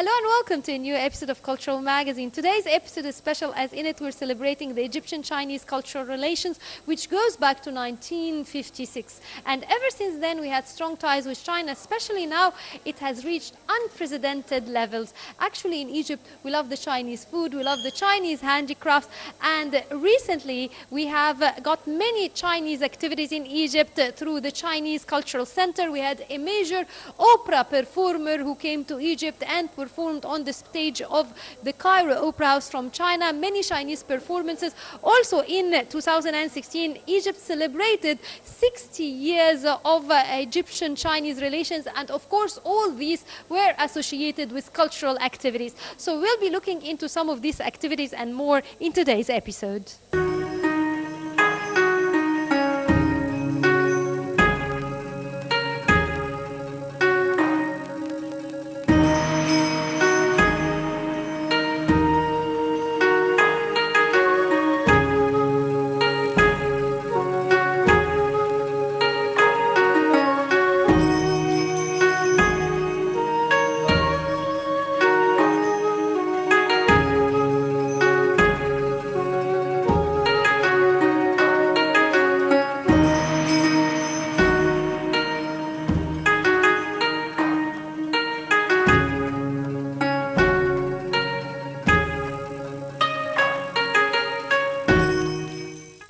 Hello and welcome to a new episode of Cultural Magazine. Today's episode is special as in it we're celebrating the Egyptian-Chinese cultural relations, which goes back to 1956. And ever since then we had strong ties with China, especially now it has reached unprecedented levels. Actually in Egypt we love the Chinese food, we love the Chinese handicrafts, and recently we have got many Chinese activities in Egypt through the Chinese Cultural Center. We had a major opera performer who came to Egypt and performed on the stage of the Cairo Opera House from China. Many Chinese performances. Also in 2016, Egypt celebrated 60 years of Egyptian-Chinese relations, and of course all these were associated with cultural activities. So we'll be looking into some of these activities and more in today's episode.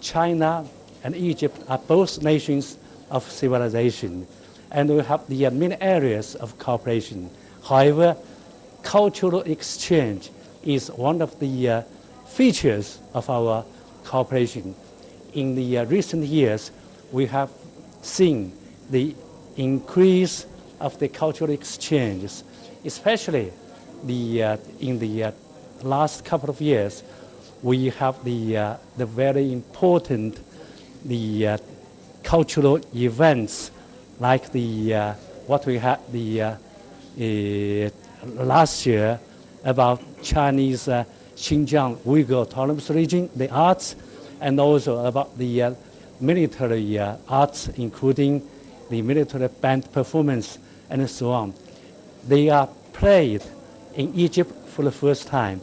China and Egypt are both nations of civilization, and we have the many areas of cooperation. However, cultural exchange is one of the features of our cooperation. In the recent years, we have seen the increase of the cultural exchanges, especially in the last couple of years. We have the very important cultural events like what we had last year about Chinese Xinjiang Uyghur Autonomous Region, the arts, and also about the military arts, including the military band performance and so on. They are played in Egypt for the first time.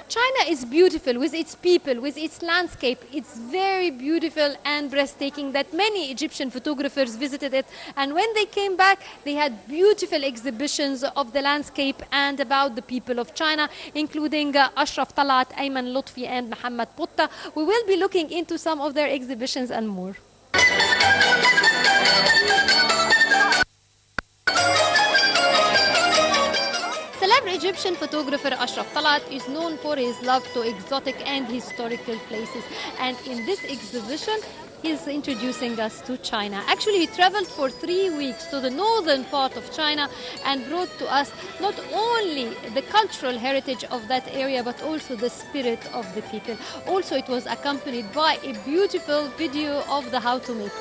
China is beautiful with its people, with its landscape. It's very beautiful and breathtaking that many Egyptian photographers visited it. And when they came back, they had beautiful exhibitions of the landscape and about the people of China, including Ashraf Talat, Ayman Lutfi, and Mohammed Putta. We will be looking into some of their exhibitions and more. Celebrity Egyptian photographer Ashraf Talat is known for his love to exotic and historical places, and in this exhibition he's introducing us to China. Actually, he traveled for 3 weeks to the northern part of China and brought to us not only the cultural heritage of that area but also the spirit of the people. Also, it was accompanied by a beautiful video of the how to make.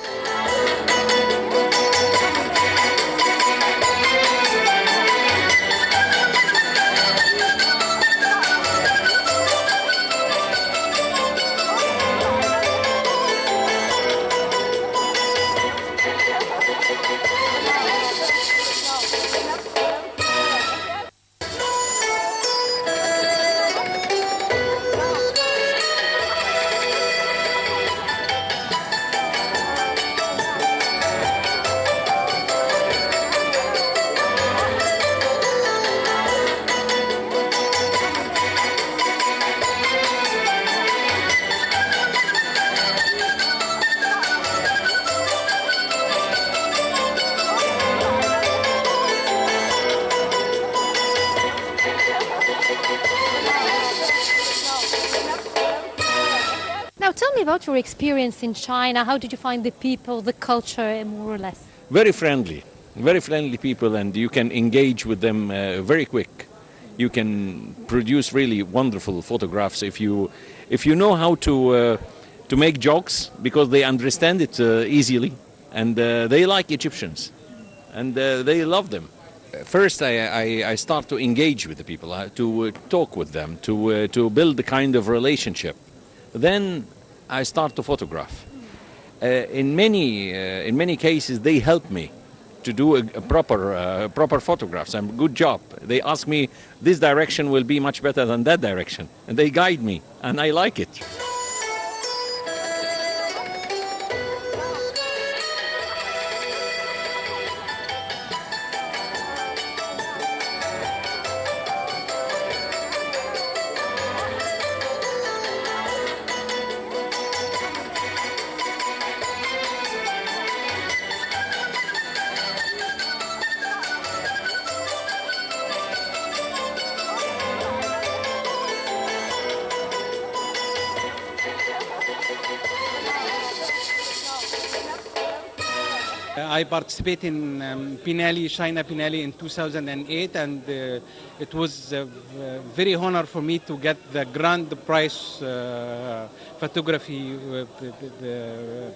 Tell me about your experience in China. How did you find the people, the culture, more or less? Very friendly. very friendly people, and you can engage with them very quick. You can produce really wonderful photographs if you know how to make jokes, because they understand it easily, and they like Egyptians, and they love them. First, I start to engage with the people, to talk with them, to build a kind of relationship. Then I start to photograph. In many cases, they help me to do a proper photographs and good job. They ask me, this direction will be much better than that direction, and they guide me, and I like it. I participated in China Pinelli in 2008, and it was a very honor for me to get the grand prize photography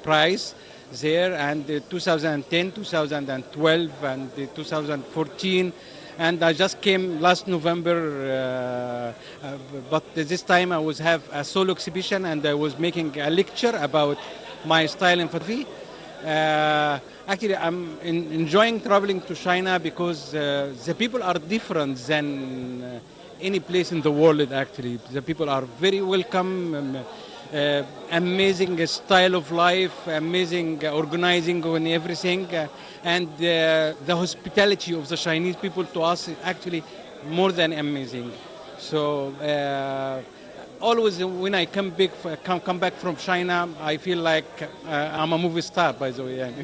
prize there, and 2010, 2012, and 2014. And I just came last November, but this time I was have a solo exhibition, and I was making a lecture about my style in photography. Actually, I'm enjoying traveling to China because the people are different than any place in the world, actually. The people are very welcome, amazing style of life, amazing organizing and everything. And the hospitality of the Chinese people to us is actually more than amazing. So always when I come back from China, I feel like I'm a movie star, by the way.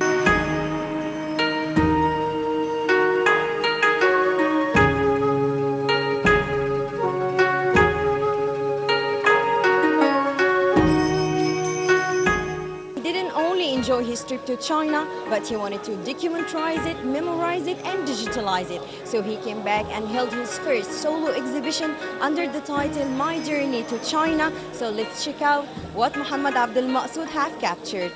Enjoy his trip to China, but he wanted to documentize it, memorize it, and digitalize it. So he came back and held his first solo exhibition under the title My Journey to China. So let's check out what Muhammad Abdul Maqsood have captured.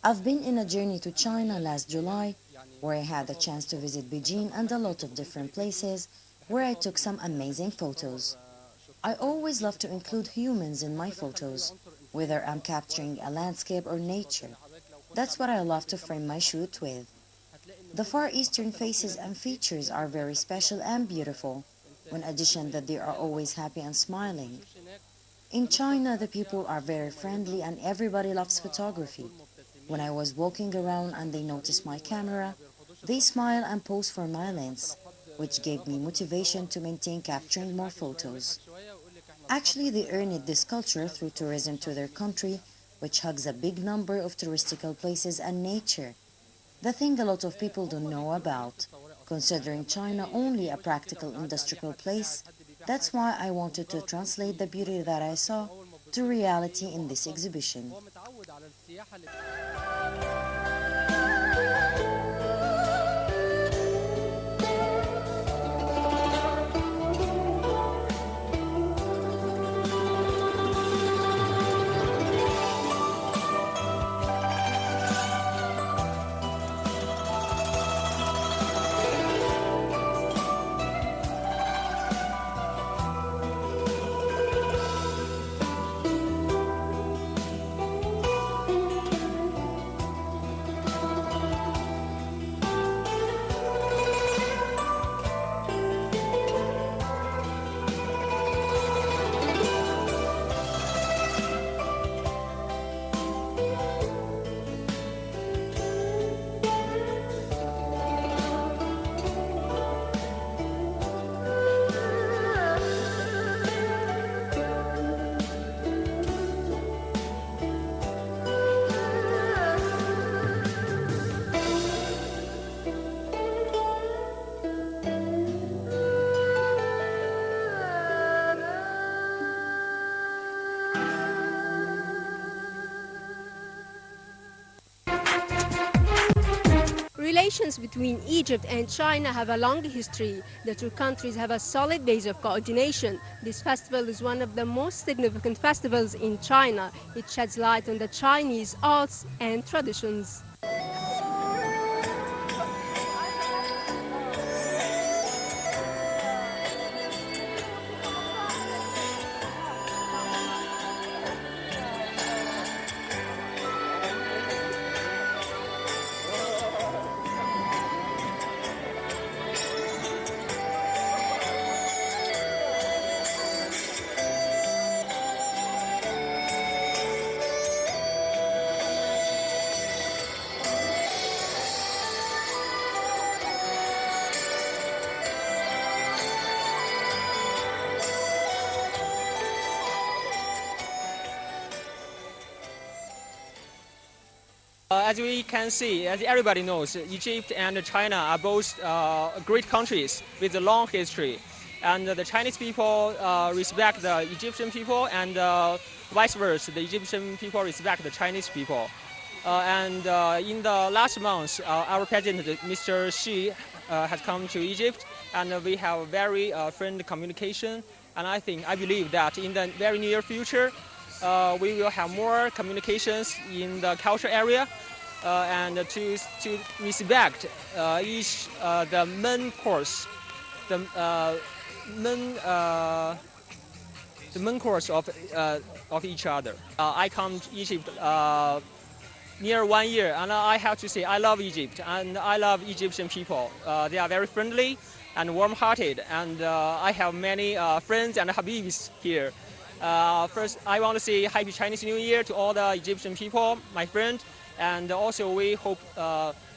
I've been in a journey to China last July, where I had the chance to visit Beijing and a lot of different places where I took some amazing photos. I always love to include humans in my photos, whether I'm capturing a landscape or nature. That's what I love to frame my shoot with. The Far Eastern faces and features are very special and beautiful, in addition that they are always happy and smiling. In China, the people are very friendly and everybody loves photography. When I was walking around and they noticed my camera, they smile and pose for my lens, which gave me motivation to maintain capturing more photos. Actually, they earned this culture through tourism to their country, which hugs a big number of touristical places and nature. The thing a lot of people don't know about, considering China only a practical industrial place. That's why I wanted to translate the beauty that I saw to reality in this exhibition. Relations between Egypt and China have a long history. The two countries have a solid base of coordination. This festival is one of the most significant festivals in China. It sheds light on the Chinese arts and traditions. As we can see, as everybody knows, Egypt and China are both great countries with a long history. And the Chinese people respect the Egyptian people, and vice versa, the Egyptian people respect the Chinese people. In the last month, our president, Mr. Xi, has come to Egypt, and we have very friendly communication. And I believe that in the very near future, we will have more communications in the culture area, and to respect each the main course, the main course of each other. I come to Egypt near 1 year, and I have to say I love Egypt and I love Egyptian people. They are very friendly and warm-hearted, and I have many friends and habibs here. First, I want to say Happy Chinese New Year to all the Egyptian people, my friend, and also we hope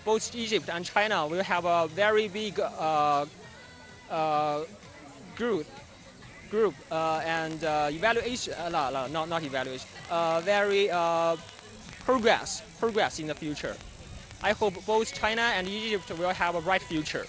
both Egypt and China will have a very big group and evaluation, not evaluation, very progress in the future. I hope both China and Egypt will have a bright future.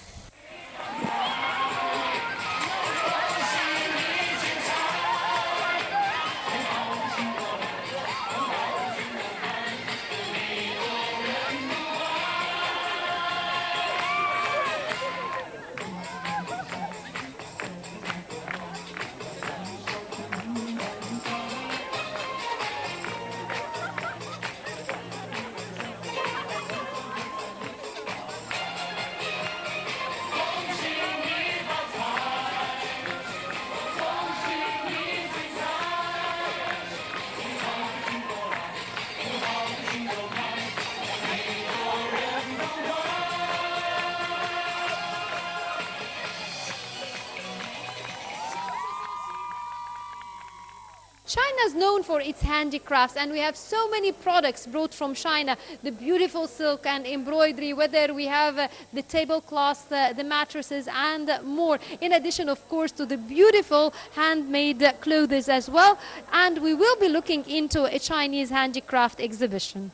China is known for its handicrafts, and we have so many products brought from China. The beautiful silk and embroidery, whether we have the tablecloths, the mattresses and more. In addition, of course, to the beautiful handmade clothes as well. And we will be looking into a Chinese handicraft exhibition.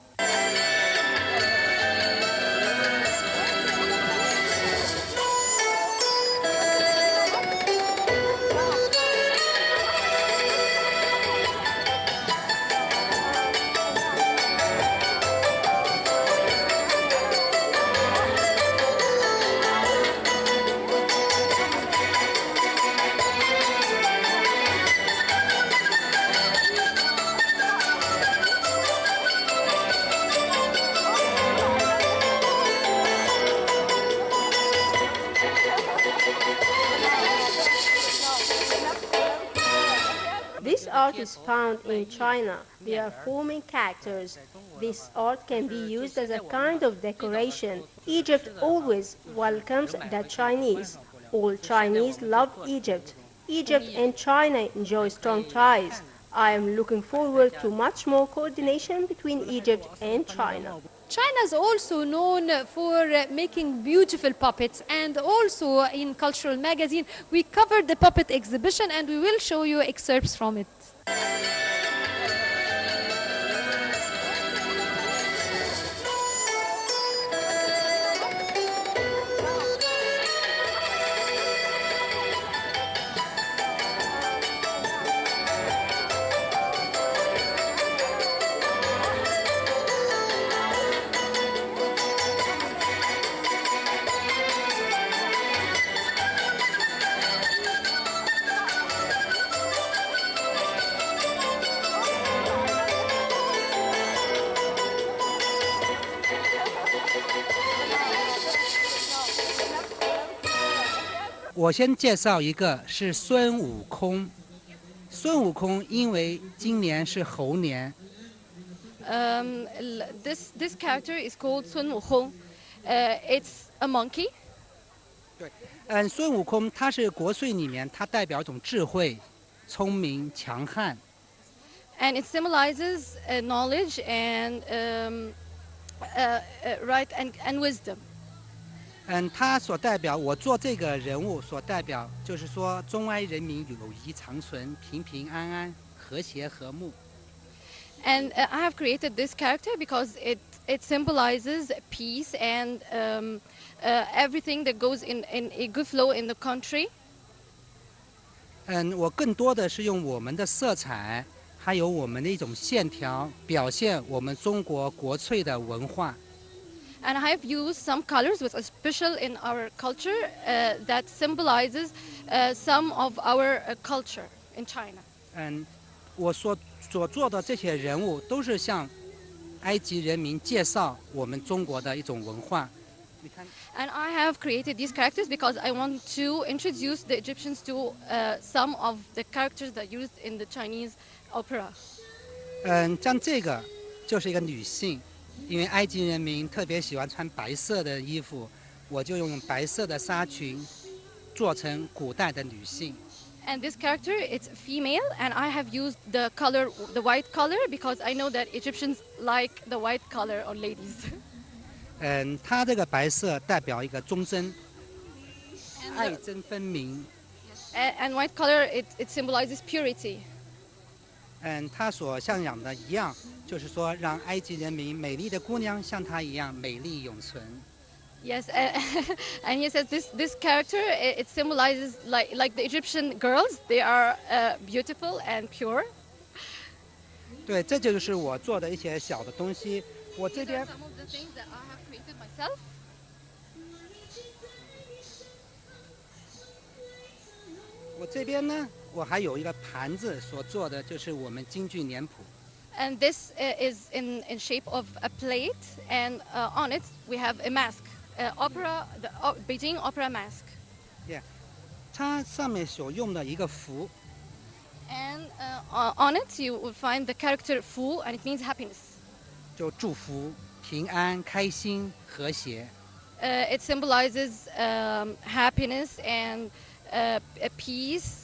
This art is found in China. They are forming characters. This art can be used as a kind of decoration. Egypt always welcomes the Chinese. All Chinese love Egypt. Egypt and China enjoy strong ties. I am looking forward to much more coordination between Egypt and China. China is also known for making beautiful puppets, and also in Cultural Magazine we covered the puppet exhibition and we will show you excerpts from it. 我先介绍一个是孙悟空。孙悟空因为今年是猴年， This character is called Sun Wukong. It's a monkey. 孙悟空他是国粹里面，他代表一种智慧、聪明、强悍。And it symbolizes knowledge and right and wisdom. 他所代表，我做这个人物所代表，就是说中外人民友谊长存，平平安安，和谐和睦。And I have created this character because it symbolizes peace and everything that goes in a good flow in the country. 我更多的是用我们的色彩，还有我们的一种线条，表现我们中国国粹的文化。And I have used some colors which are special in our culture that symbolizes some of our culture in China. 我所做的这些人物都是向埃及人民介绍我们中国的一种文化。And I have created these characters because I want to introduce the Egyptians to some of the characters that are used in the Chinese opera. 像这个就是一个女性。因为埃及人民特别喜欢穿白色的衣服，我就用白色的纱裙做成古代的女性。And this character, it's female, and I have used the color, the white color, because I know that Egyptians like the white color on ladies. 它这个白色代表一个忠贞，爱憎分明。And white color, it symbolizes purity. 它所向往的一样。就是说，让埃及人民美丽的姑娘像她一样美丽永存。Yes, and he says this character it symbolizes like the Egyptian girls. They are beautiful and pure. 对，这就是我做的一些小的东西。我这边。Some of the things that I have created myself. 我这边呢，我还有一个盘子所做的，就是我们京剧脸谱。And this is in shape of a plate, and on it we have a mask, the Beijing opera mask. Yeah, 它上面所用的一个符。And on it you will find the character Fu, and it means happiness. 就祝福、平安、开心、和谐。It symbolizes happiness and peace.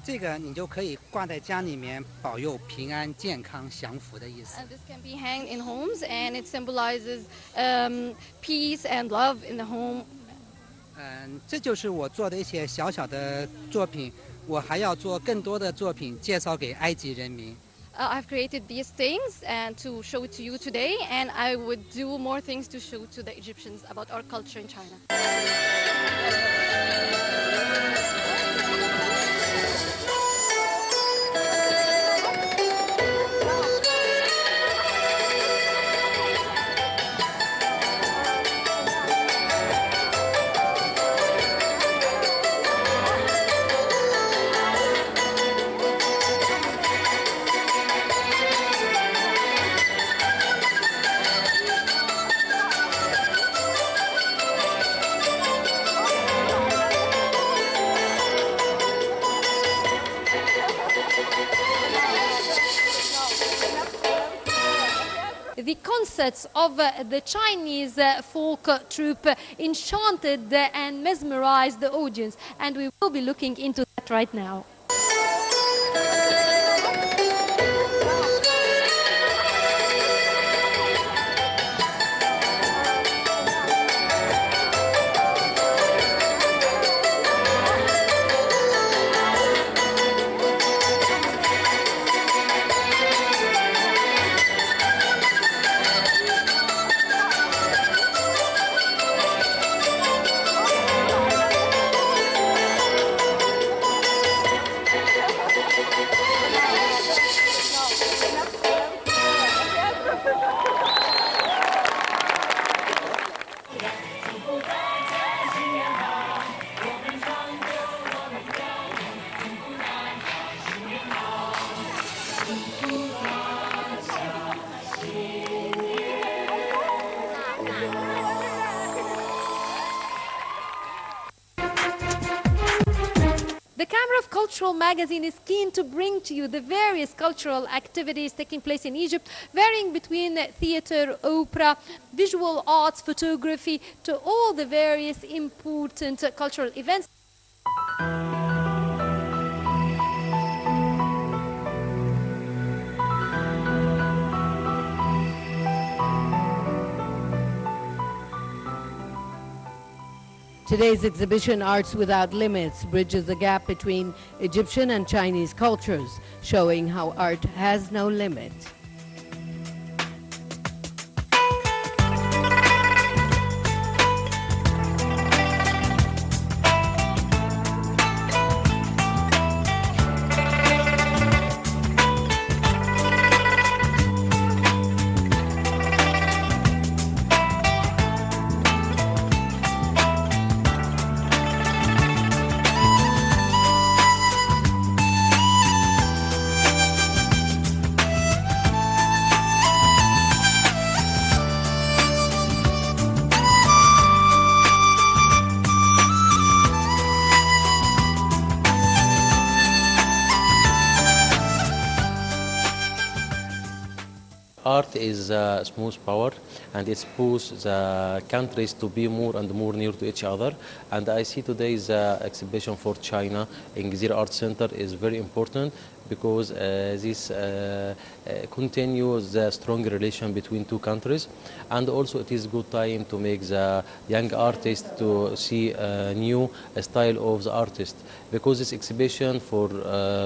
这个你就可以挂在家里面，保佑平安、健康、享福的意思。And this can be hanged in homes, and it symbolizes peace and love in the home. 这就是我做的一些小小的作品，我还要做更多的作品介绍给埃及人民。I've created these things and to show it to you today, and I would do more things to show to the Egyptians about our culture in China. The concerts of the Chinese folk troupe enchanted and mesmerized the audience, and we will be looking into that right now. Cultural Magazine is keen to bring to you the various cultural activities taking place in Egypt, varying between theater, opera, visual arts, photography, to all the various important cultural events. Today's exhibition, Arts Without Limits, bridges the gap between Egyptian and Chinese cultures, showing how art has no limit. Art is a smooth power, and it pushes the countries to be more and more near to each other. And I see today's exhibition for China in Gezira Art Center is very important because this continues the strong relation between two countries, and also it is good time to make the young artists to see a new style of the artist, because this exhibition for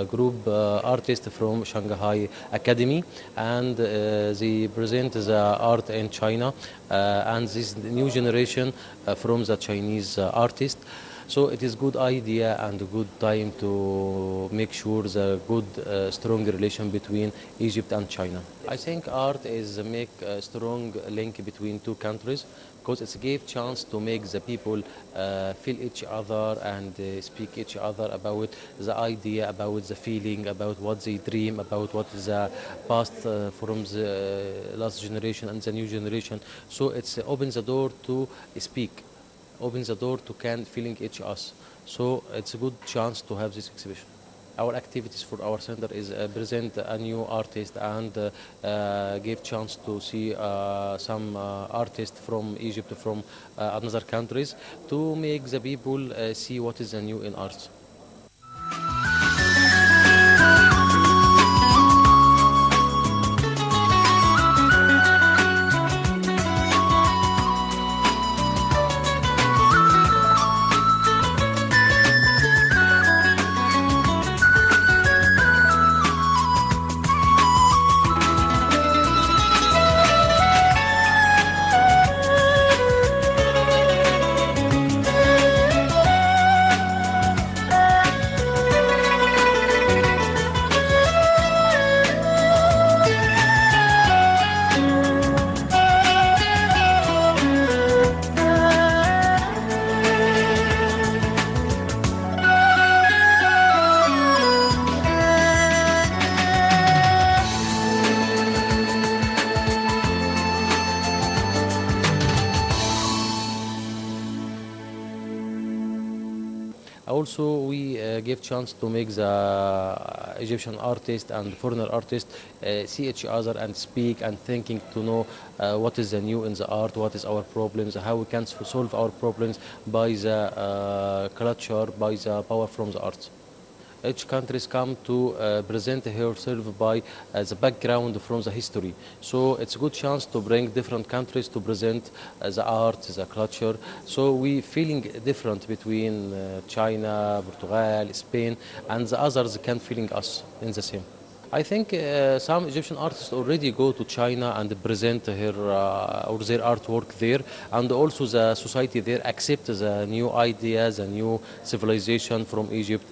group artists from Shanghai Academy, and they present the art in China and this new generation from the Chinese artists. So it is good idea and a good time to make sure the good, strong relation between Egypt and China. I think art is make a strong link between two countries, because it gives chance to make the people feel each other and speak each other about the idea, about the feeling, about what they dream, about what is the past from the last generation and the new generation. So it opens the door to speak, opens the door to can feeling each us. So it's a good chance to have this exhibition. Our activities for our center is present a new artist and give chance to see some artists from Egypt, from other countries, to make the people see what is the new in arts. Also, we give chance to make the Egyptian artists and foreigner artists see each other and speak and thinking to know what is the new in the art, what is our problems, how we can solve our problems by the culture, by the power from the arts. Each country come to present herself by the background from the history. So it's a good chance to bring different countries to present the art, the culture. So we feeling different between China, Portugal, Spain, and the others can feeling us in the same. I think some Egyptian artists already go to China and present her or their artwork there, and also the society there accepts the new ideas, the new civilization from Egypt,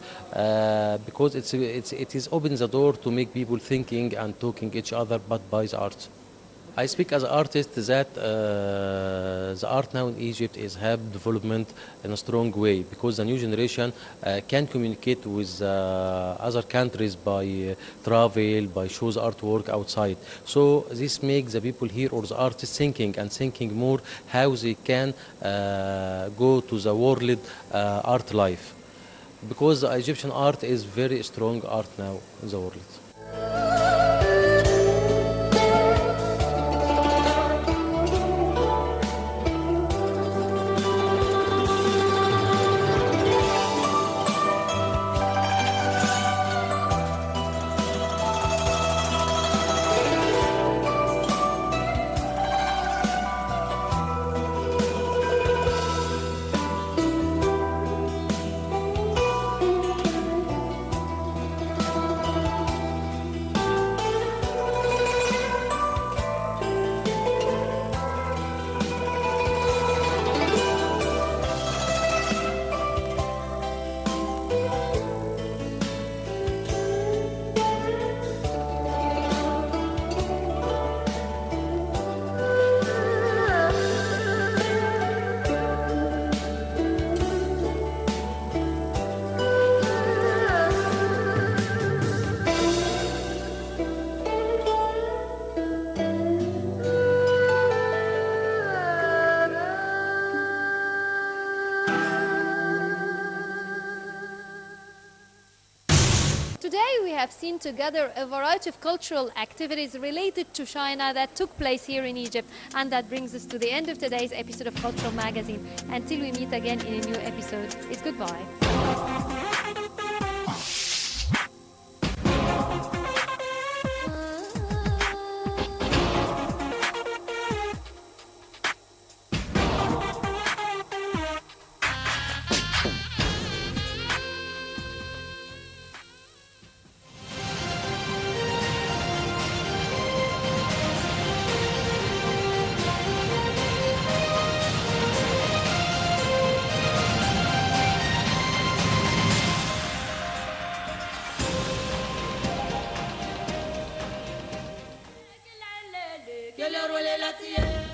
because it is open the door to make people thinking and talking each other, but by the art. I speak as an artist that the art now in Egypt is have development in a strong way, because the new generation can communicate with other countries by travel, by shows artwork outside. So this makes the people here or the artists thinking more how they can go to the world art life. because the Egyptian art is very strong art now in the world. Today we have seen together a variety of cultural activities related to China that took place here in Egypt, and that brings us to the end of today's episode of Cultural Magazine. Until we meet again in a new episode, it's goodbye. Que le ruele la tierra.